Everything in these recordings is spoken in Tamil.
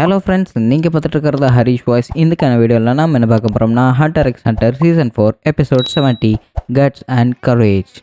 ஹலோ ஃப்ரெண்ட்ஸ், நீங்கள் பார்த்துட்டு இருக்கிறது ஹரிஷ் வாய்ஸ். இதுக்கான வீடியோவில் நம்ம என்ன பார்க்க போகிறோம்னா hunter x hunter season 4 episode 70 guts and courage.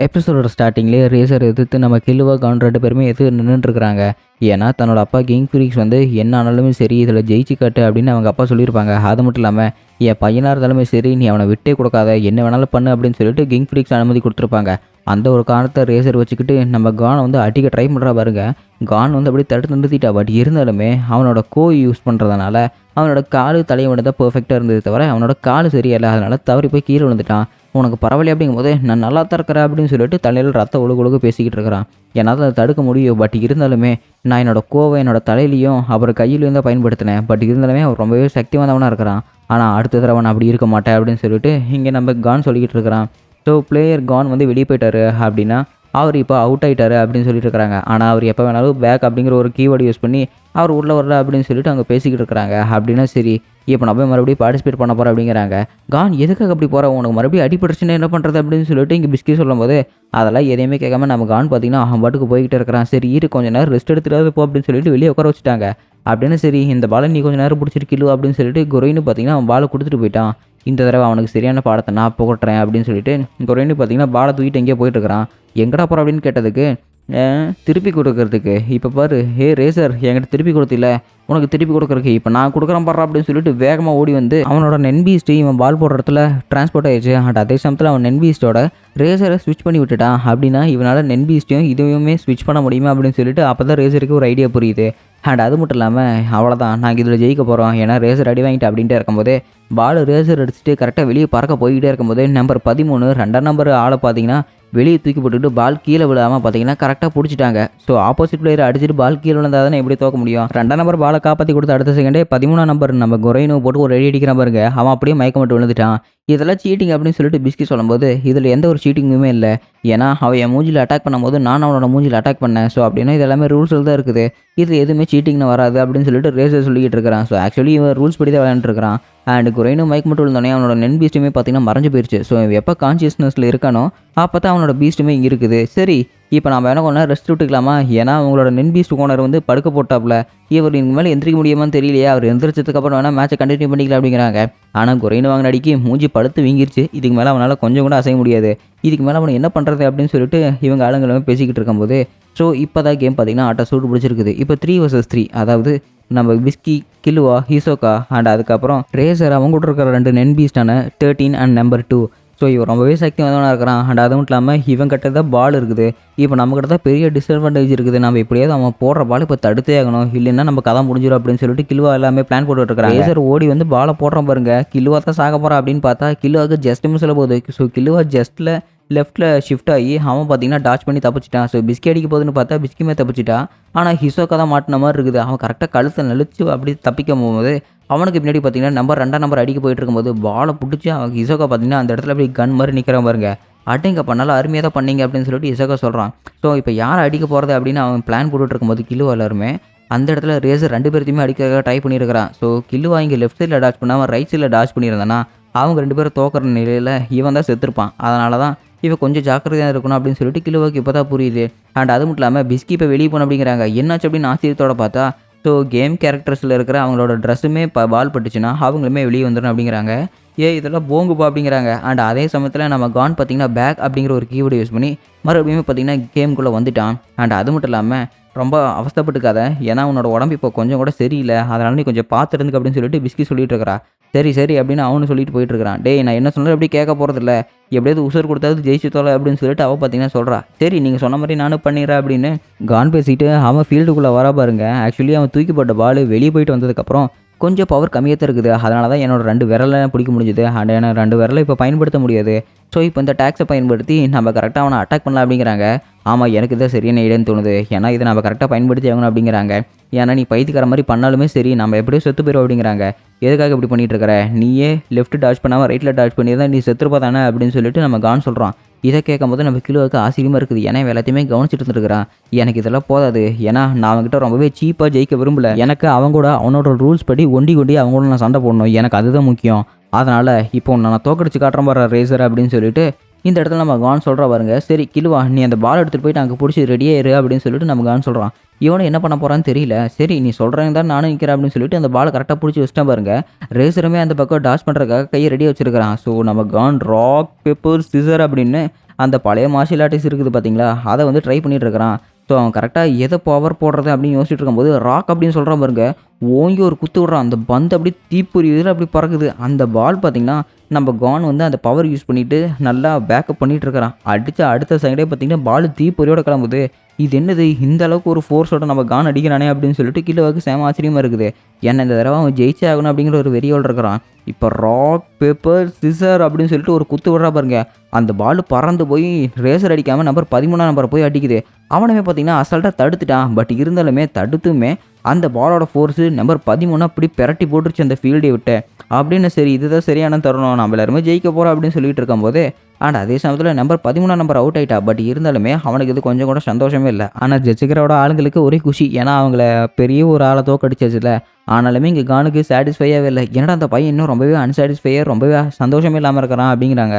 எபிசோடோட ஸ்டார்டிங்லேயே ரேசர் எதிர்த்து நம்ம கில்லுவா கான் 2 பேருமே எதிர்த்து நின்றுட்டுருக்காங்க. ஏன்னா தன்னோட அப்பா கிங் ஃபிரிக்ஸ் என்ன ஆனாலுமே சரி இதில் ஜெயிச்சு காட்டு அப்படின்னு அவங்க அப்பா சொல்லியிருப்பாங்க. அது மட்டும் இல்லாமல் என் பையனாக இருந்தாலுமே சரி நீ அவனை விட்டே கொடுக்காத, என்ன வேணாலும் பண்ணு அப்படின்னு சொல்லிட்டு கிங் ஃபிரிக்ஸ் அனுமதி கொடுத்துருப்பாங்க. அந்த ஒரு காரணத்தை ரேசர் வச்சுக்கிட்டு நம்ம கானை அடிக்க ட்ரை பண்ணுறா பாருங்க. கான் அப்படியே தடுத்து நிறுத்திட்டா. பட் இருந்தாலுமே அவனோட யூஸ் பண்ணுறதுனால அவனோட காலு தலையை மட்டும் தான் பர்ஃபெக்டாக இருந்தது தவிர அவனோட காலு சரியில்லை. அதனால் தவறி போய் கீழே விழுந்துட்டான். உனக்கு பரவாயில்ல அப்படிங்கும்போது நான் நல்லா தான் இருக்கிறேன் அப்படின்னு சொல்லிட்டு தலையில் ரத்த ஒழுகு பேசிக்கிட்டு இருக்கிறான். என்னால் அதை தடுக்க முடியும். பட் இருந்தாலுமே நான் என்னோட என்னோட தலையிலையும் அப்புறம் கையிலையும் தான் பயன்படுத்தினேன். பட் இருந்தாலுமே அவர் ரொம்பவே சக்தி வந்தவனாக இருக்கிறான். ஆனால் அடுத்த தடவை நான் அப்படி இருக்க மாட்டேன் அப்படின்னு சொல்லிட்டு இங்கே நம்ம கான் சொல்லிக்கிட்டு இருக்கிறான். ஸோ பிளேயர் கான் வெளியே போயிட்டாரு அப்படின்னா அவர் இப்போ அவுட் ஆகிட்டாரு அப்படின்னு சொல்லிட்டு இருக்கிறாங்க. ஆனால் அவர் எப்போ வேணாலும் பேக் அப்படிங்கிற ஒரு கீவேர்டு யூஸ் பண்ணி அவர் உள்ளே வரல அப்படின்னு சொல்லிட்டு அங்கே பேசிக்கிட்டு இருக்கிறாங்க. அப்படின்னா சரி, இப்போ நான் போய் மறுபடியும் பார்ட்டிசிபேட் பண்ண போகிறேன் அப்படிங்கிறாங்க. கான் எதுக்காக அப்படி போகிற, உனக்கு மறுபடியும் அடிபட்டுச்சுன்னா என்ன பண்ணுறது அப்படின்னு சொல்லிட்டு இங்கே பிஸ்கி சொல்லும்போது அதெல்லாம் எதையுமே கேட்காம நம்ம கான் பார்த்தீங்கன்னா அவன் பாட்டுக்கு போய்கிட்டே இருக்கிறான். சரி இரு கொஞ்சம் நேரம் ரெஸ்ட் எடுத்துடாது போ அப்படின்னு சொல்லிட்டு வெளியே உட்கார வச்சுட்டாங்க. அப்படின்னு சரி இந்த பாலை நீ கொஞ்சம் நேரம் பிடிச்சிருக்கிலோ அப்படின்னு சொல்லிட்டு குறைன்னு பார்த்தீங்கன்னா அவன் பாலை கொடுத்துட்டு போயிட்டான். இந்த தடவை அவனுக்கு சரியான பாடத்தை நான் புகட்டுறேன் அப்படின்னு சொல்லிட்டு குறைன்னு பார்த்தீங்கன்னா பாலை தூக்கிட்டு எங்கேயோ போயிட்டுருக்கிறான். எங்கடா போகிற அப்படின்னு கேட்டதுக்கு திருப்பி கொடுக்கறதுக்கு. இப்போ பாரு, ஹே ரேசர் என்கிட்ட திருப்பி கொடுத்தில்ல, உனக்கு திருப்பி கொடுக்குறக்கு இப்போ நான் கொடுக்குறேன் பாடுறா அப்படின்னு சொல்லிட்டு வேகமாக ஓடி அவனோட நென்பீஸ்ட்டு இவன் பால் போடுற இடத்துல டிரான்ஸ்போர்ட் ஆயிடுச்சு. அண்ட் அதே சமயத்தில் அவன் நென்பீஸ்டோட ரேசரை ஸ்விட்ச் பண்ணி விட்டுட்டான். அப்படின்னா இவனால் நென்பீஸ்ட்டையும் இதுவுமே ஸ்விட்ச் பண்ண முடியுமா அப்படின்னு சொல்லிட்டு அப்போ தான் ரேசருக்கு ஒரு ஐடியா புரியுது. அண்ட் அது மட்டும் இல்லாமல் அவ்வளோதான், நாங்கள் இதில் ஜெயிக்க போகிறோம் ஏன்னா ரேசர் அடி வாங்கிட்டு அப்படின்ட்டு இருக்கும்போதே பால் ரேசர் அடிச்சுட்டு கரெக்டாக வெளியே பறக்க போய்கிட்டே இருக்கும்போது நம்பர் 13 2ஆம் நம்பர் ஆளை பார்த்தீங்கன்னா வெளியே தூக்கி போட்டுட்டு பால் கீழே விழாமல் பார்த்தீங்கன்னா கரெக்டாக பிடிச்சிட்டாங்க. ஸோ ஆப்போசிட் பிளேயர் அடிச்சுட்டு பால் கீழே விழுந்தால் தானே எப்படி தோக்க முடியும். 2ஆம் நம்பர் பாலை காப்பாற்றி கொடுத்து அடுத்த செகண்டே 13ஆம் நம்பர் நம்ம குறைனு போட்டு ஒரு அடி அடிக்கிற பாருங்க. அவன் அப்படியே மயக்கம் மட்டும் விழுந்துட்டான். இதெல்லாம் சீட்டிங் அப்படின்னு சொல்லிட்டு பிஸ்கி சொல்லும்போது இதில் எந்த ஒரு சீட்டிங்குமே இல்லை. ஏன்னா அவன் என் மூஞ்சில் அட்டாக் பண்ணும்போது நான் அவனோட மூஞ்சில் அட்டாக் பண்ணேன். ஸோ அப்படின்னா இது எல்லாமே ரூல்ஸில் தான் இருக்குது, இது எதுவுமே சீட்டிங்னு வராது அப்படின்னு சொல்லிட்டு ரேசர் சொல்லிக்கிட்டு இருக்கிறான். ஸோ ஆக்சுவலி இவன் ரூல்ஸ் படி தான் விளையாண்டுருக்கான். அண்ட் குறைனு மைக் மட்டும் இருந்தோடனே அவனோட நென் பீஸ்ட்டுமே பார்த்தீங்கன்னா மறைஞ்சு போயிடுச்சு. ஸோ எப்போ கான்சியஸ்னஸில் இருக்கானோ அப்போ தான் அவனோட பீஸ்ட்டுமே இங்கே இருக்குது. சரி இப்போ நம்ம வேணா கொஞ்சம் ரெஸ்ட் விட்டுக்கலாமா, ஏன்னா அவங்களோட நென் பீஸ்ட் ஓனர் படுக்க போட்டாப்புல, இவர் இதுக்கு மேலே எந்திரிக்க முடியுமான்னு தெரியலையா, அவர் எந்திரிச்சதுக்கு அப்புறம் வேணால் மேட்சை கண்டினியூ பண்ணிக்கலாம் அப்படிங்கிறாங்க. ஆனால் குறைனு வாங்கின அடிக்கி மூஞ்சி படுத்து வீங்கிருச்சு. இதுக்கு மேலே அவனால் கொஞ்சம் கூட அசைய முடியாது. இதுக்கு மேலே அவனை என்ன பண்ணுறது அப்படின்னு சொல்லிட்டு இவங்க ஆளுங்களுமே பேசிக்கிட்டு இருக்கும்போது ஸோ இப்போ தான் கேம் பார்த்தீங்கன்னா ஆட்டை சூடு பிடிச்சிருக்குது. இப்போ 3 vs 3, அதாவது நம்ம விஸ்கி, கில்லுவா, ஹிசோகா அண்ட் அதுக்கப்புறம் ரேசர் அவங்க கூட இருக்கிற 2 நென் பீஸ்டான 13 அண்ட் நம்பர் 2. ஸோ இவன் ரொம்பவே சக்தி வந்தவனாக இருக்கிறான். அண்ட் அது மட்டும் இல்லாமல் இவன் கிட்ட தான் பால் இருக்குது. இப்போ நம்மக்கிட்ட தான் பெரிய டிஸ்அட்வான்டேஜ் இருக்குது. நம்ம எப்படியாவது அவன் போடுற பால் இப்போ தடுத்தே ஆகணும், இல்லைன்னா நம்ம கதை முடிஞ்சிடும் அப்படின்னு சொல்லிட்டு கில்லுவா எல்லாமே பிளான் போட்டுட்டு இருக்கிறாங்க. ரேசர் ஓடி பாலை போடுறான் பாருங்க. கில்லுவா தான் சாக போகிறான் அப்படின்னு பார்த்தா கில்லுவாக்கு ஜஸ்ட் மிஸ்ஸில் போகுது. ஸோ கில்லுவா ஜஸ்ட்டில் லெஃப்ட்டில் ஷிஃப்ட் ஆகி அவன் பார்த்தீங்கன்னா டாச் பண்ணி தப்பிச்சிட்டான். ஸோ பிஸ்கி அடிக்க போகுதுன்னு பார்த்தா பிஸ்கிமே தப்பிச்சிட்டான். ஆனால் ஹிசோக்கா தான் மாட்டின மாதிரி இருக்குது. அவன் கரெக்டாக கழுத்தை நெளிச்சு அப்படி தப்பிக்கும் போகும்போது அவனுக்கு பின்னாடி பார்த்தீங்கன்னா நம்பர் 2ஆம் நம்பர் அடிக்க போயிட்டு இருக்கும்போது பாலை பிடிச்சி அவன் ஹிசோக்கா பார்த்தீங்கன்னா அந்த இடத்துல அப்படி கன் மாதிரி நிற்கிற பாருங்க. அடிங்க பண்ணாலும் அருமையாக தான் பண்ணீங்க அப்படின்னு சொல்லிட்டு ஹிசோக்கா சொல்கிறான். ஸோ இப்போ யாரை அடிக்க போகிறது அப்படின்னு அவன் பிளான் போட்டுட்டு இருக்கும்போது கில்லுவா எல்லாருமே அந்த இடத்துல ரேசர் 2 பேர்த்தையுமே அடிக்க ட்ரை பண்ணியிருக்கிறான். ஸோ கில்லுவா இங்கே லெஃப்ட் சைடில் டாச் பண்ணாமல் ரைட் சைடில் டாச் பண்ணியிருந்தானா அவங்க 2 பேரும் தோக்கிற நிலையில் இவன் தான் செத்துருப்பான். அதனால தான் இப்போ கொஞ்சம் ஜாக்கிரதையாக இருக்கணும் அப்படின்னு சொல்லிட்டு கில்லுவாக்கு இப்போ தான் புரியுது. அண்ட் அது மட்டும் இல்லாமல் பிஸ்கி இப்போ வெளியே போகணும் அப்படிங்கிறாங்க. என்னாச்சு அப்படின்னு ஆச்சரியத்தோட பார்த்தா ஸோ கேம் கேரக்டர்ஸில் இருக்கிற அவங்களோட ட்ரெஸ்ஸுமே இப்போ பால் பட்டுச்சுன்னா அவங்களுமே வெளியே வந்துடணும் அப்படிங்கிறாங்க. இதெல்லாம் போங்குப்பா அப்படிங்கிறாங்க. அண்ட் அதே சமயத்தில் நம்ம கான் பார்த்தீங்கன்னா பேக் அப்படிங்கிற ஒரு கீவேர்டு யூஸ் பண்ணி மறுபடியும் பார்த்தீங்கன்னா கேமுக்குள்ளே வந்துட்டான். அண்ட் அது மட்டும் இல்லாமல் ரொம்ப அவஸ்தப்பட்டுக்காத, ஏன்னா உன்னோட உடம்பு இப்போ கொஞ்சம் கூட சரியில்லை, அதனால நீ கொஞ்சம் பார்த்துருந்துக்கு அப்படின்னு சொல்லிட்டு பிஸ்கி சொல்லிட்டு இருக்கிறா. சரி சரி அப்படின்னு அவனு சொல்லிட்டு போயிட்டு இருக்கிறான். டேய் நான் என்ன சொன்னாலும் எப்படி கேட்க போகிறதில்ல, எப்படியாவது உசுர் கொடுத்தாவது ஜெயிச்சு தோலை அப்படின்னு சொல்லிட்டு அவள் பார்த்தீங்கன்னா சொல்கிறா. சரி நீங்கள் சொன்ன மாதிரி நானும் பண்ணிடுறேன் அப்படின்னு கான் பேசிட்டு அவன் ஃபீல்டுக்குள்ளே வர பாருங்க. ஆக்சுவலி அவன் தூக்கி போட்ட பால் வெளியே போயிட்டு வந்ததுக்கப்புறம் கொஞ்சம் பவர் கம்மியாக தான் இருக்குது. அதனால தான் என்னோட 2 விரலை பிடிக்க முடிஞ்சுது. அண்ட் எனக்கு 2 விரலை இப்போ பயன்படுத்த முடியாது. ஸோ இப்போ இந்த டேக்ஸை பயன்படுத்தி நம்ம கரெக்டாக அவனை அட்டாக் பண்ணலாம் அப்படிங்கிறாங்க. ஆமாம் எனக்கு தான் சரியான ஐடியான்னு தோணுது, ஏன்னா இதை நம்ம கரெக்டாக பயன்படுத்தி ஆகணும் அப்படிங்கிறாங்க. ஏன்னா நீ பைத்தியக்கார மாதிரி பண்ணாலுமே சரி நம்ம எப்படியோ செத்து போயிடும் அப்படிங்கிறாங்க. எதுக்காக இப்படி பண்ணிட்டு இருக்கிற, நீயே லெஃப்ட் டாச் பண்ணாமல் ரைட்டில் டாச் பண்ணி தான் நீ செத்துருப்பா தானே அப்படின்னு சொல்லிட்டு நம்ம கான் சொல்கிறான். இதை கேட்கும் போது நம்ம கிலோவுக்கு ஆச்சரியமாக இருக்குது. ஏன்னா எல்லாத்தையுமே கவனிச்சுட்டு இருந்துருக்கிறான். எனக்கு இதெல்லாம் போதாது, ஏன்னா நான் அவங்ககிட்ட ரொம்பவே சீப்பாக ஜெயிக்க விரும்பல. எனக்கு அவங்க கூட அவனோட ரூல்ஸ் படி ஒண்டி அவங்க கூட நான் சண்டை போடணும், எனக்கு அதுதான் முக்கியம். அதனால் இப்போ நான் தோக்கடிச்சு காட்டுறேன் பாரு ரேசர் அப்படின்னு சொல்லிட்டு இந்த இடத்துல நம்ம கான் சொல்கிற பாருங்க. சரி கில்லுவா நீ அந்த பால் எடுத்துகிட்டு போயிட்டு அங்கே பிடிச்சி ரெடியாக இரு அப்படின்னு சொல்லிட்டு நம்ம கான் சொல்கிறான். இவனும் என்ன பண்ண போகிறான்னு தெரியல. சரி நீ சொல்கிறேன் தான் நானும் நிற்கிறேன் அப்படின்னு சொல்லிட்டு அந்த பாலை கரெக்டாக பிடிச்சி வச்சுட்டேன் பாருங்க. ரேசருமே அந்த பக்கம் டாஷ் பண்ணுறதுக்காக கையை ரெடியாக வச்சிருக்கிறான். ஸோ நம்ம கான் ராக் பேப்பர் சிசர் அப்படின்னு அந்த பழைய மார்ஷியல் ஆர்டிஸ்ட் இருக்குது பார்த்தீங்களா, அதை வந்து ட்ரை பண்ணிட்டு இருக்கிறான். ஸோ அவன் கரெக்டாக எதை பவர் போடுறது அப்படின்னு யோசிச்சுட்டு இருக்கும்போது ராக் அப்படின்னு சொல்கிறான் பாருங்க, ஓங்கி ஒரு குத்து விட்றான். அந்த பந்து அப்படியே தீப்பொறியில் அப்படி பறக்குது. அந்த பால் பார்த்தீங்கன்னா நம்ம கான் வந்து அந்த பவர் யூஸ் பண்ணிவிட்டு நல்லா பேக்கப் பண்ணிகிட்டு இருக்கிறான். அடித்த அடுத்த சைடே பார்த்தீங்கன்னா பால் தீப்பொறியோட கிளம்புது. இது என்னது இந்த அளவுக்கு ஒரு ஃபோர்ஸோட நம்ம கான் அடிக்கிறானே அப்படின்னு சொல்லிட்டு கிலோவுக்கு சேம ஆச்சரியமாக இருக்குது. ஏன்னா இந்த தடவை அவன் ஜெயிச்சே ஆகணும் அப்படிங்கிற ஒரு வெறியோடு இருக்கிறான். இப்போ ராக் பேப்பர் சிசர் அப்படின்னு சொல்லிட்டு ஒரு குத்து விட்றா பாருங்க. அந்த பால் பறந்து போய் ரேசர் அடிக்காமல் நம்பர் 13 நம்பரை போய் அடிக்குது. அவனுமே பார்த்தீங்கன்னா அசால்ட்டாக தடுத்துட்டான். பட் இருந்தாலுமே தடுத்துமே அந்த பாலோட ஃபோர்ஸு நம்பர் 13 அப்படி பெரட்டி போட்டுருச்சு அந்த ஃபீல்டை விட்டு. அப்படின்னு சரி இதுதான் சரியான தருணம், நம்ம எல்லாருமே ஜெயிக்க போகிறோம் அப்படின்னு சொல்லிட்டு இருக்கும்போது அண்ட் அதே சமயத்தில் நம்பர் 13 நம்பர் அவுட் ஆகிட்டா. பட் இருந்தாலுமே அவனுக்கு இது கொஞ்சம் கூட சந்தோஷமே இல்லை. ஆனால் ஜெயிச்சுக்கிறோட ஆளுங்களுக்கு ஒரே குஷி. ஏன்னா அவங்கள பெரிய ஒரு ஆளை தோக்கடிச்சிச்சுல. ஆனாலுமே இங்கே கானுக்கு சாட்டிஸ்ஃபையாகவே இல்லை. என்னடா அந்த பையன் இன்னும் ரொம்பவே அன்சாட்டிஸ்ஃபையாக ரொம்பவே சந்தோஷமே இல்லாமல் இருக்கிறான் அப்படிங்கிறாங்க.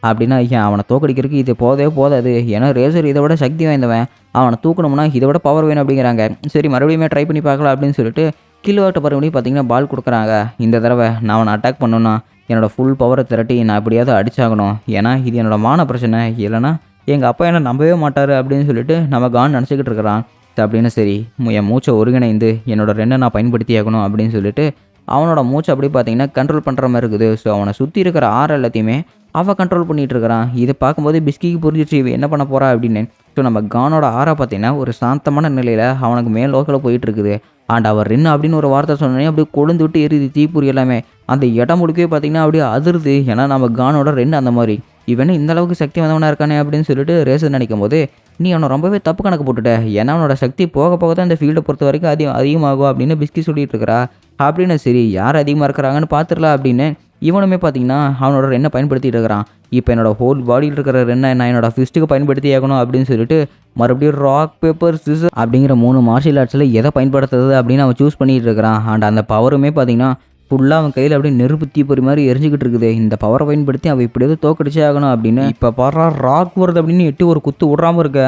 அப்படின்னா ஏன் அவனை தோக்கடிக்கிறதுக்கு இது போதவே போதாது. ஏன்னா ரேசர் இதை விட சக்தி வாய்ந்தவன், அவனை தூக்கணும்னா இதை விட பவர் வேணும் அப்படிங்கிறாங்க. சரி மறுபடியுமே ட்ரை பண்ணி பார்க்கலாம் அப்படின்னு சொல்லிட்டு கிலோவாட்ட மறுபடியும் பார்த்தீங்கன்னா பால் கொடுக்குறாங்க. இந்த தடவை நான் அவனை அட்டாக் பண்ணணுன்னா என்னோடய ஃபுல் பவரை திரட்டி நான் எப்படியாவது அடிச்சாகணும். ஏன்னா இது என்னோட மான பிரச்சனை, இல்லைனா எங்கள் அப்பா என்ன நம்பவே மாட்டார் அப்படின்னு சொல்லிட்டு நம்ம கான் நினச்சிக்கிட்டு இருக்கிறான். அப்படின்னு சரி என் மூச்சை ஒருங்கிணைந்து என்னோட 2 நான் பயன்படுத்தி ஆகணும் அப்படின்னு சொல்லிட்டு அவனோட மூச்சை அப்படி பார்த்தீங்கன்னா கண்ட்ரோல் பண்ணுற மாதிரி இருக்குது. ஸோ அவனை சுற்றி இருக்கிற ஆறு எல்லாத்தையுமே அவன் கண்ட்ரோல் பண்ணிகிட்டு இருக்கிறான். இதை பார்க்கும்போது பிஸ்கிக்கு புரிஞ்சிச்சு இவன் என்ன பண்ண போகிறா அப்படின்னு. ஸோ நம்ம கானோட ஆறா பார்த்தீங்கன்னா ஒரு சாந்தமான நிலையில் அவனுக்கு மேல் லோக்கில் போயிட்டு இருக்குது. அண்ட் அவர் ரென்னு அப்படின்னு ஒரு வார்த்தை சொன்னோன்னே அப்படியே கொழுந்து விட்டு எரியுது தீப்பொறி எல்லாமே. அந்த இடம் முழுக்கவே பார்த்தீங்கன்னா அப்படியே அதிருது. ஏன்னா நம்ம கானோட ரெண்டு அந்த மாதிரி இவனு இந்த அளவுக்கு சக்தி வந்தவனாக இருக்கானே அப்படின்னு சொல்லிட்டு ரேசர் நினைக்கும் போது நீ அவனை ரொம்பவே தப்பு கணக்கு போட்டுட்ட. ஏன்னா அவனோட சக்தி போக போக தான் இந்த ஃபீல்டை பொறுத்த வரைக்கும் அதிகமாகும் அப்படின்னு பிஸ்கி சொல்லிட்டு இருக்கிறா. அப்படின்னு சரி யார் அதிகமாக இருக்கிறாங்கன்னு பார்த்துடலாம் அப்படின்னு இவனுமே பார்த்தீங்கன்னா அவனோட ரெண்ணை பயன்படுத்திட்டு இருக்கிறான். இப்போ என்னோட ஹோல் பாடியில் இருக்கிற ரெண்ணை நான் என்னோட ஃபிஸ்ட்டுக்கு பயன்படுத்தி ஆகணும் அப்படின்னு சொல்லிட்டு மறுபடியும் ராக் பேப்பர் சிசர் அப்படிங்கிற 3 மார்ஷியல் ஆர்ட்ஸில் எதை பயன்படுத்துறது அப்படின்னு அவன் சூஸ் பண்ணிட்டு இருக்கிறான். அண்ட் அந்த பவருமே பார்த்தீங்கன்னா ஃபுல்லாக அவன் கையில் அப்படியே நெருப்பு தீப்பொறி மாதிரி எரிஞ்சிக்கிட்டு இருக்குது. இந்த பவரை பயன்படுத்தி அவன் இப்படியாவது தோக்கடிச்சே ஆகணும் அப்படின்னு இப்போ பாடுறா ராக் வருது அப்படின்னு எட்டி ஒரு குத்து விட்றாமல் இருக்க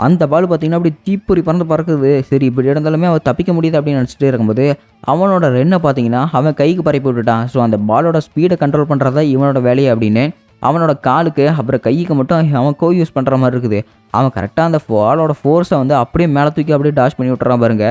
அந்த பால் பார்த்தீங்கன்னா அப்படி தீப்பொறி பறக்குது. சரி இப்படி இருந்தாலுமே அவன் தப்பிக்க முடியுது அப்படின்னு நினச்சிட்டே இருக்கும்போது அவனோட ரெண்ணை பார்த்தீங்கன்னா அவன் கைக்கு பரப்பி விட்டுட்டான். ஸோ அந்த பாலோட ஸ்பீடை கண்ட்ரோல் பண்ணுறதா இவனோட வேலையை அப்படின்னு அவனோட காலுக்கு அப்புறம் கைக்கு மட்டும் அவன் யூஸ் பண்ணுற மாதிரி இருக்குது. அவன் கரெக்டாக அந்த பாலோட ஃபோர்ஸை வந்து அப்படியே மேலே தூக்கி அப்படியே டாஷ் பண்ணி விட்டுறான் பாருங்க.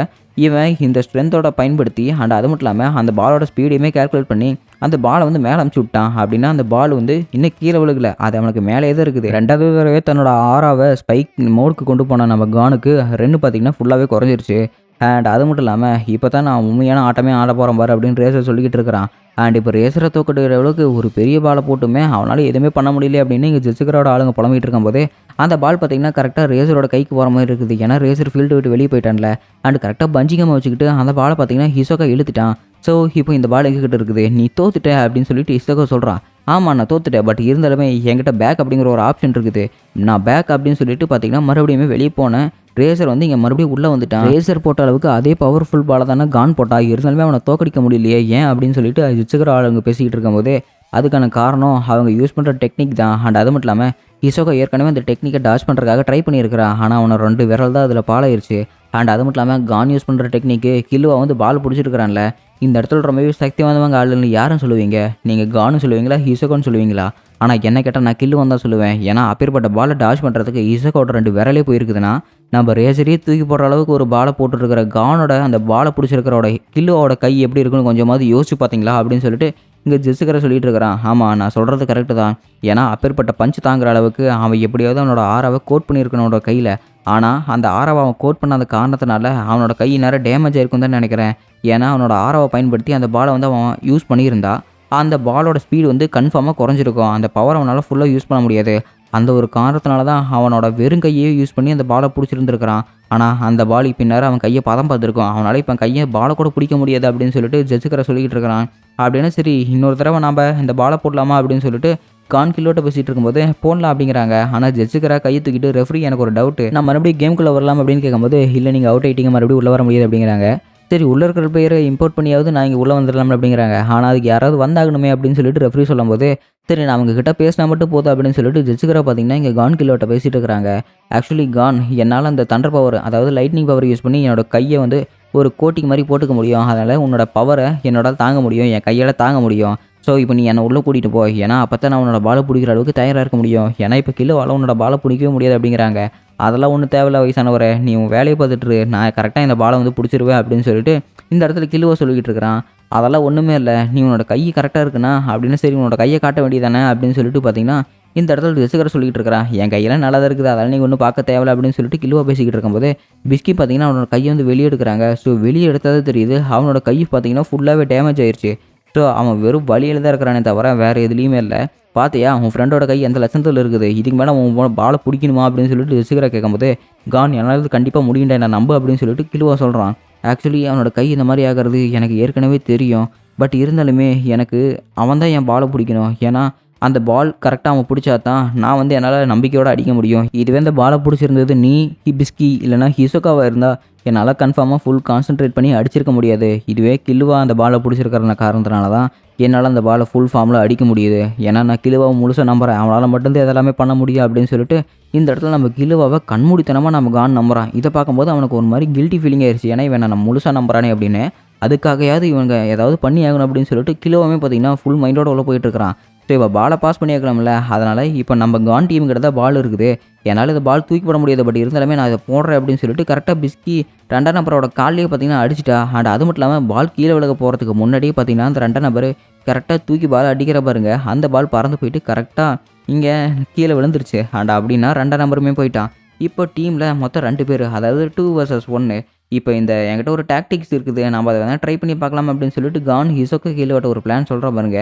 இவன் இந்த ஸ்ட்ரென்த்தோட பயன்படுத்தி அண்ட் அது மட்டும் இல்லாமல் அந்த பாலோட ஸ்பீடையுமே கேல்குலேட் பண்ணி அந்த பாலை வந்து மேலே அமுச்சு விட்டான். அப்படின்னா அந்த பால் வந்து இன்னும் கீழே விழுகல, அது அவனுக்கு மேலே தான் இருக்குது. 2வது தடவை தன்னோட ஆறாவை ஸ்பைக் மோடுக்கு கொண்டு போனான் நம்ம கானுக்கு. ரெண்டு பார்த்திங்கன்னா ஃபுல்லாகவே குறைஞ்சிருச்சு. அண்ட் அது மட்டும் இல்லாமல் இப்போ தான் நான் உண்மையான ஆட்டமே ஆட போகிறேன் பாரு அப்படின்னு ரேசர் சொல்லிக்கிட்டு இருக்கிறான். அண்ட் இப்போ ரேசரை தோக்கடிக்கிற அளவுக்கு ஒரு பெரிய பாலை போட்டுமே அவனால் எதுவுமே பண்ண முடியல அப்படின்னு இங்கே ஜெசிகரோட ஆளுங்க புலம்பிகிட்டு இருக்கும்போது அந்த பால் பார்த்திங்கன்னா கரெக்டாக ரேசரோட கைக்கு போகிற மாதிரி இருக்குது. ஏன்னா ரேசர் ஃபீல்டு விட்டு வெளியே போயிட்டான்ல. அண்ட் கரெக்டாக பஞ்சிங்கமாக வச்சுக்கிட்டு அந்த பாலை பார்த்திங்கன்னா ஹிசோகா இழுத்துட்டான். ஸோ இப்போ இந்த பால் எங்ககிட்ட இருக்குது, நீ தோத்துட்ட அப்படின்னு சொல்லிட்டு ஹிசோகா சொல்கிறான். ஆமாம் நான் தோத்துட்டேன், பட் இருந்தாலுமே என்கிட்ட பேக் அப்படிங்கிற ஒரு ஆப்ஷன் இருக்குது. நான் பேக் அப்படின்னு சொல்லிட்டு பார்த்திங்கன்னா மறுபடியுமே வெளியே போனேன். ரேசர் வந்து இங்கே மறுபடியும் உள்ளே வந்துட்டான். ரேசர் போட்ட அளவுக்கு அதே பவர்ஃபுல் பாலை தானே கான் போட்டா, இருந்தாலுமே அவனை தோக்கடிக்க முடியலையே ஏன் அப்படின்னு சொல்லிட்டு ஜிச்சுக்கிற ஆளுங்க பேசிக்கிட்டு இருக்கும்போது அதுக்கான காரணம் அவங்க யூஸ் பண்ணுற டெக்னிக் தான். அண்ட் அது மட்டும் இல்லாமல் ஹிசோகா ஏற்கனவே அந்த டெக்னிக்கை டாஷ் பண்ணுறதுக்காக ட்ரை பண்ணியிருக்கிறான். ஆனால் அவனை 2 விரல் தான் அதில் பாலாயிருச்சு. அண்ட் அது மட்டும் இல்லாமல் கான் யூஸ் பண்ணுற டெக்னிக்கு கில்லுவா வந்து பால் பிடிச்சிருக்கிறான்ல. இந்த இடத்துல ரொம்பவே சக்தி வந்தவங்க ஆளுன்னு யாரும் சொல்லுவீங்க? நீங்கள் கான்னு சொல்லுவீங்களா ஹிசோகான்னு சொல்லுவீங்களா? ஆனால் என்ன கேட்டால் நான் கில்லு வந்தால் சொல்லுவேன். ஏன்னா அப்பேற்பட்ட பாலை டாஷ் பண்ணுறதுக்கு ஹிசோகாவோட 2 விரலே போயிருக்குதுன்னா நம்ம ரேசரையே தூக்கி போடுற அளவுக்கு ஒரு பாலை போட்டுருக்கிற கானோட அந்த பாலை பிடிச்சிருக்கிறோட கில்லுவோட கை எப்படி இருக்குன்னு கொஞ்சமாவது யோசிச்சு பார்த்தீங்களா அப்படின்னு சொல்லிட்டு இங்கே ஜெசிகரை சொல்லிட்டு இருக்கிறான். ஆமாம் நான் சொல்கிறது கரெக்டு தான். ஏன்னா அப்பேற்பட்ட பஞ்சு தாங்குற அளவுக்கு அவன் எப்படியாவது அவனோட ஆறாவை கோட் பண்ணியிருக்கனோட கையில். ஆனால் அந்த ஆறாவை அவன் கோட் பண்ணாத காரணத்தினால அவனோட கை நேரம் டேமேஜ் ஆயிருக்கும் தான் நினைக்கிறேன். ஏன்னா அவனோட ஆறாவை பயன்படுத்தி அந்த பாலை வந்து அவன் யூஸ் பண்ணியிருந்தா அந்த பாலோட ஸ்பீடு வந்து கன்ஃபார்மாக குறைஞ்சிருக்கும். அந்த பவர் அவனால் ஃபுல்லாக யூஸ் பண்ண முடியாது. அந்த ஒரு காரணத்தினால தான் அவனோட வெறும் கையே யூஸ் பண்ணி அந்த பாலை பிடிச்சிருந்துருக்கிறான். ஆனால் அந்த பால் பின்னர் அவன் கையை பதம் பார்த்துருக்கோம். அவனால் இப்போ கையை பாலை கூட பிடிக்க முடியாது அப்படின்னு சொல்லிட்டு ஜெசிகரை சொல்லிக்கிட்டு இருக்கிறான். அப்படின்னு சரி இன்னொரு தடவை நாம் இந்த பாலை போடலாமா அப்படின்னு சொல்லிட்டு கான் கில்லோட்ட பேசிகிட்டு இருக்கும்போது போடலாம் அப்படிங்கிறாங்க. ஆனால் ஜெசிகரா கையை தூக்கிட்டு ரெஃப்ரி எனக்கு ஒரு டவுட்டு, நான் மறுபடியும் கேம்குள்ளே வரலாம் அப்படின்னு கேட்கும்போது இல்லை நீங்கள் அவுட் ஆகிட்டீங்க மறுபடியும் உள்ளே வர முடியாது அப்படிங்கிறாங்க. சரி உள்ள இருக்கிற பிளேயரை இம்போர்ட் பண்ணியாவது நான் இங்கே உள்ளே வந்துடலாம் அப்படிங்கிறாங்க. ஆனால் அதுக்கு யாராவது வந்தாகணுமே அப்படின்னு சொல்லிட்டு ரெஃப்ரி சொல்லும்போது, சரி நான் அவங்க கிட்ட பேசினா மட்டும் போதும் அப்படின்னு சொல்லிட்டு ஜட்ஜுக்கரை பார்த்தீங்கன்னா இங்கே கான் கில்லோட்ட பேசிட்டு இருக்கிறாங்க. ஆக்சுவலி கான் என்னால் அந்த தண்டர் பவர் அதாவது லைட்னிங் பவர் யூஸ் பண்ணி என்னோட கையை வந்து ஒரு கோட்டிங் மாதிரி போட்டுக்க முடியும். அதனால் உன்னோட பவரை என்னோட தாங்க முடியும், என் கையால் தாங்க முடியும். ஸோ இப்போ நீ என்னை உள்ளே கூட்டிகிட்டு போ, ஏன்னா அப்போ தான் நான் உன்னோட பாலை பிடிக்கிற அளவுக்கு தயாராக இருக்க முடியும். ஏன்னா இப்போ கில்லோவால் உன்னோட பாலை பிடிக்கவே முடியாது அப்படிங்கிறாங்க. அதெல்லாம் ஒன்றும் தேவையில்ல வயசானவரே, நீ உன் வேலையை பார்த்துட்டு நான் கரெக்டாக இந்த பாலை வந்து பிடிச்சிருவேன் அப்படின்னு சொல்லிட்டு இந்த இடத்துல கில்லுவா சொல்லிக்கிட்டு இருக்கிறான். அதெல்லாம் ஒன்றுமே இல்லை, நீ உன்னோட கை கரெக்டாக இருக்குண்ணா அப்படின்னு சரி உன்னோட கையை காட்ட வேண்டியதானே அப்படின்னு சொல்லிட்டு பார்த்தீங்கன்னா இந்த இடத்துல ஜெசிகரை சொல்லிக்கிட்டு இருக்கிறான். என் கையெல்லாம் நல்லா தான் இருக்குது, அதெல்லாம் நீ ஒன்றும் பார்க்க தேவையில்ல அப்படின்னு சொல்லிட்டு கில்லுவா பேசிக்கிட்டு இருக்கும்போது பிஸ்கி பார்த்தீங்கன்னா அவனோட கையை வந்து வெளியே எடுக்கிறாங்க. ஸோ வெளியே எடுத்தது தெரியுது அவனோட கை பார்த்தீங்கன்னா ஃபுல்லாகவே டேமேஜ் ஆயிடுச்சு. ஸோ அவன் வெறும் வலியில் தான் இருக்கிறானே தவிர வேறு எதுலேயுமே இல்லை. பார்த்தியா உன் ஃப்ரெண்டோட கை எந்த லட்சத்தில் இருக்குது, இதுக்கு மேலே உன் பாலை பிடிக்கணுமா அப்படின்னு சொல்லிட்டு ஜெசிகரை கேட்கும்போது கான் என்னால் கண்டிப்பாக முடியுண்டா நான் நம்பு அப்படின்னு சொல்லிட்டு கில்லுவா சொல்கிறான். ஆக்சுவலி அவனோட கை இந்த மாதிரி ஆகிறது எனக்கு ஏற்கனவே தெரியும். பட் இருந்தாலுமே எனக்கு அவன் தான் என் பாலை பிடிக்கணும். ஏன்னா அந்த பால் கரெக்டாக அவன் பிடிச்சா தான் நான் வந்து என்னால் நம்பிக்கையோடு அடிக்க முடியும். இதுவே இந்த பாலை பிடிச்சிருந்தது நீ பிஸ்கி இல்லைனா ஹிசோகாவாக இருந்தால் என்னால் கன்ஃபார்மாக ஃபுல் கான்சன்ட்ரேட் பண்ணி அடிச்சிருக்க முடியாது. இதுவே கில்லுவா அந்த பாலை பிடிச்சிருக்கிற காரணத்தினால தான் என்னால் அந்த பாலை ஃபுல் ஃபார்மில் அடிக்க முடியுது. ஏன்னா நான் கில்லுவாவை முழுசாக நம்புகிறேன், அவனால் மட்டும்தான் இதெல்லாமே பண்ண முடியும் அப்படின்னு சொல்லிட்டு இந்த இடத்துல நம்ம கில்லுவாவை கண்மூடித்தனமாக நம்ம கான் நம்புகிறான். இதை பார்க்கும்போது அவனுக்கு ஒரு மாதிரி கில்ட்டி ஃபீலிங் ஆயிடுச்சு. ஏன்னா இவன் நான் முழுசாக நம்புறானே அப்படின்னு அதுக்காகையாவது இவங்க ஏதாவது பண்ணி ஆகணும் அப்படின்னு சொல்லிட்டு கில்லுவாவே பார்த்தீங்கன்னா ஃபுல் மைண்டோட உள்ள போயிட்டுருக்கிறான். ஸோ இப்போ பாலை பாஸ் பண்ணியாக்கலாம்ல, அதனால் இப்போ நம்ம கான் டீம் கிட்ட தான் பால் இருக்குது, என்னால் இந்த பால் தூக்கி போட முடியாது, பட் இருந்தாலுமே நான் இதை போடுறேன் அப்படின்னு சொல்லிட்டு கரெக்டாக பிஸ்கி 2ஆம் நம்பரோட காலையே பார்த்தீங்கன்னா அடிச்சிட்டா. அண்ட் அது மட்டும் இல்லாமல் பால் கீழே விலக போகிறதுக்கு முன்னாடியே பார்த்தீங்கன்னா அந்த 2ஆம் நம்பர் கரெக்டாக தூக்கி பால் அடிக்கிற பாருங்க, அந்த பால் பறந்து போயிட்டு கரெக்டாக இங்கே கீழே விழுந்துருச்சு. அண்ட் அப்படின்னா 2ஆம் நம்பருமே போயிட்டான். இப்போ டீமில் மொத்தம் 2 பேர், அதாவது 2 vs 1. இப்போ இந்த என்கிட்ட ஒரு டாக்டிக்ஸ் இருக்குது, நம்ம அதை வேணால் ட்ரை பண்ணி பார்க்கலாம் அப்படின்னு சொல்லிட்டு கான் ஹிசோக்கு கில்லுவாட்ட ஒரு பிளான் சொல்கிற பாருங்க.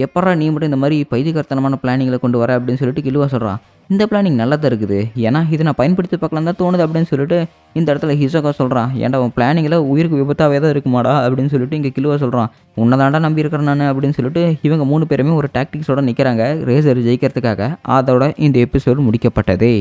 எப்பட்றா நீ மட்டும் இந்த மாதிரி பைத்தியக்காரத்தனமான பிளானிங்களை கொண்டு வர அப்படின்னு சொல்லிட்டு கில்லுவா சொல்கிறான். இந்த பிளானிங் நல்லா தான் இருக்குது, ஏன்னா இதை நான் பயன்படுத்தி பார்க்கலாம் தான் தோணுது அப்படின்னு சொல்லிட்டு இந்த இடத்துல ஹிசோகா சொல்கிறான். ஏன்டா உன் பிளானிங்கில் உயிருக்கு விபத்தாவே தான் இருக்குமாடா அப்படின்னு சொல்லிட்டு இங்கே கில்லுவா சொல்கிறான். உன்னை தாண்டா நம்பி இருக்கிறேன் நான் அப்படின்னு சொல்லிட்டு இவங்க 3 பேருமே ஒரு டாக்டிக்ஸோட நிற்கிறாங்க ரேசர் ஜெயிக்கிறதுக்காக. அதோட இந்த எபிசோடு முடிக்கப்பட்டதே.